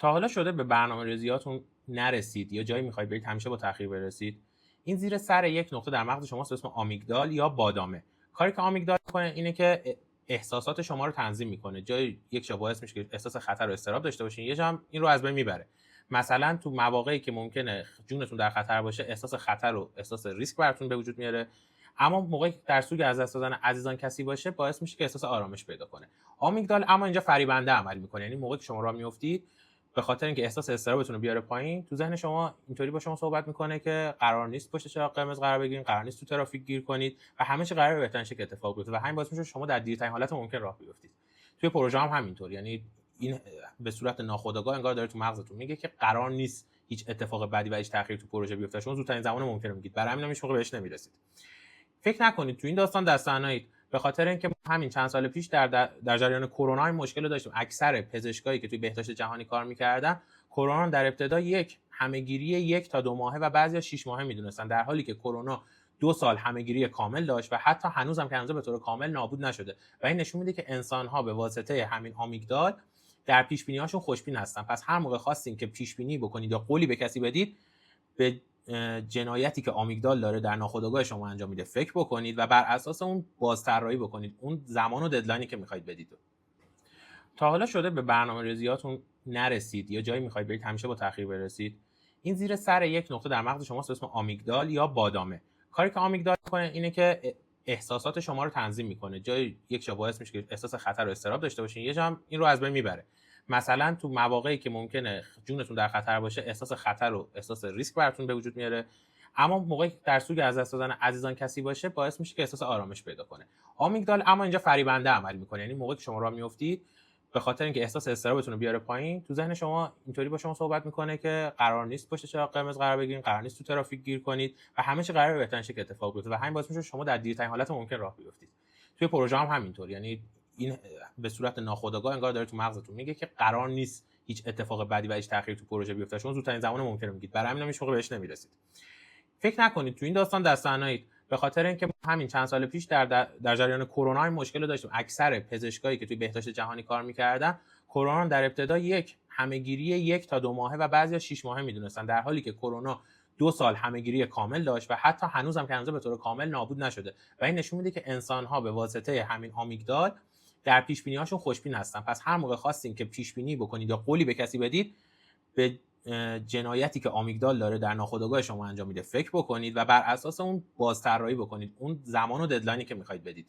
تا حالا شده به برنامه‌ریزیاتون نرسید یا جایی می‌خواید برید همیشه با تأخیر برسید؟ این زیر سر یک نقطه در مغز شماست به اسم آمیگدال یا بادامه. کاری که آمیگدال می‌کنه اینه که احساسات شما رو تنظیم می‌کنه. جای یک جا باعث میشه که احساس خطر و اضطراب داشته باشین، یه جا هم این رو از بین میبره. مثلا تو مواقعی که ممکنه جونتون در خطر باشه، احساس خطر و احساس ریسک براتون به وجود میاره. اما موقعی که در سوگ از دست دادن عزیزان کسی باشه، باعث میشه که احساس آرامش پیدا کنه. آمیگدال اما اینجا فریبنده عمل می‌کنه. یعنی موقعی که شما راه میافتید به خاطر اینکه احساس اضطرابتون رو بیاره پایین، تو ذهن شما اینطوری با شما صحبت میکنه که قرار نیست پشت چراغ قرمز قرار بگیرین، قرار نیست تو ترافیک گیر کنید و همه چی قراره بهترین شکل اتفاق بیفته و همین باعث میشه شما در دیرترین حالت ممکن راه بیفتید. توی پروژه هم همینطور، یعنی این به صورت ناخودآگاه انگار داره تو مغزتون میگه که قرار نیست هیچ اتفاق بدی و هیچ تأخیری تو پروژه بیفته، شما زودترین زمان ممکن رو میگید، برای همین هیچ موقع بهش نمیرسید. فکر نکنید تو این داستان دست تنهایید، به خاطر اینکه همین چند سال پیش در جریان کرونا این مشکل رو داشتیم. اکثر پزشکایی که توی بهداشت جهانی کار می‌کردن کرونا در ابتدا یک همه‌گیری 1 تا 2 ماهه و بعضیا 6 ماهه میدونستن، در حالی که کرونا 2 سال همه‌گیری کامل داشت و حتی هنوزم که هنوز به طور کامل نابود نشده و این نشون میده که انسان‌ها به واسطه همین آمیگدال در پیش‌بینی‌هاشون خوشبین هستن. پس هر موقع خواستین که پیش‌بینی بکنید یا قولی به کسی بدید، به جنایتی که آمیگدال داره در ناخودآگاه شما انجام میده فکر بکنید و بر اساس اون بازطراحی بکنید اون زمان و ددلاینی که میخواید بدید. تا حالا شده به برنامه‌ریزیاتون نرسید یا جایی میخواید برید همیشه با تأخیر برسید؟ این زیر سر یک نقطه در مغز شماست به اسم آمیگدال یا بادامه. کاری که آمیگدال می‌کنه اینه که احساسات شما رو تنظیم میکنه. جای یک جا باعث میشه که احساس خطر و اضطراب داشته باشین، یه جا هم این رو از بین میبره. مثلا تو مواقعی که ممکنه جونتون در خطر باشه، احساس خطر و احساس ریسک براتون به وجود میاره. اما موقعی که در سوگ از دست دادن عزیزان کسی باشه، باعث میشه که احساس آرامش پیدا کنه. آمیگدال اما اینجا فریبنده عمل میکنه. یعنی موقعی که شما راه میافتید به خاطر اینکه احساس اضطرابتون رو بیاره پایین، تو ذهن شما اینطوری با شما صحبت میکنه که قرار نیست پشت چراغ قرمز قرار بگیرین، قرار نیست تو ترافیک گیر کنید و همه چی قراره بهترین شکل اتفاق بیفته و همین باعث میشه شما در دیرترین حالت ممکن راه بیفتید. توی پروژه هم همینطور، یعنی این به صورت ناخودآگاه انگار داره تو مغزتون میگه که قرار نیست هیچ اتفاق بدی و هیچ تأخیری تو پروژه بیفته، شما زودترین زمان ممکن رو میگید، برای همین هیچ موقع بهش نمیرسید. فکر نکنید تو این داستان دست تنهایید، به خاطر اینکه همین چند سال پیش در جریان کرونا این مشکل رو داشتیم. اکثر پزشکایی که توی بهداشت جهانی کار می‌کردن کرونا در ابتدا یک همه‌گیری 1 تا 2 ماهه و بعضیا 6 ماهه میدونستن، در حالی که کرونا 2 سال همه‌گیری کامل داشت و حتی هنوزم که هنوز به طور کامل نابود نشده و این نشون میده که انسان‌ها به واسطه همین آمیگدال در پیش‌بینی‌هاشون خوشبین هستن. پس هر موقع خواستین که پیش‌بینی بکنید یا قولی به کسی بدید، به جنایتی که آمیگدال داره در ناخودآگاه شما انجام میده فکر بکنید و بر اساس اون بازطراحی بکنید اون زمان و ددلاینی که میخواید بدید.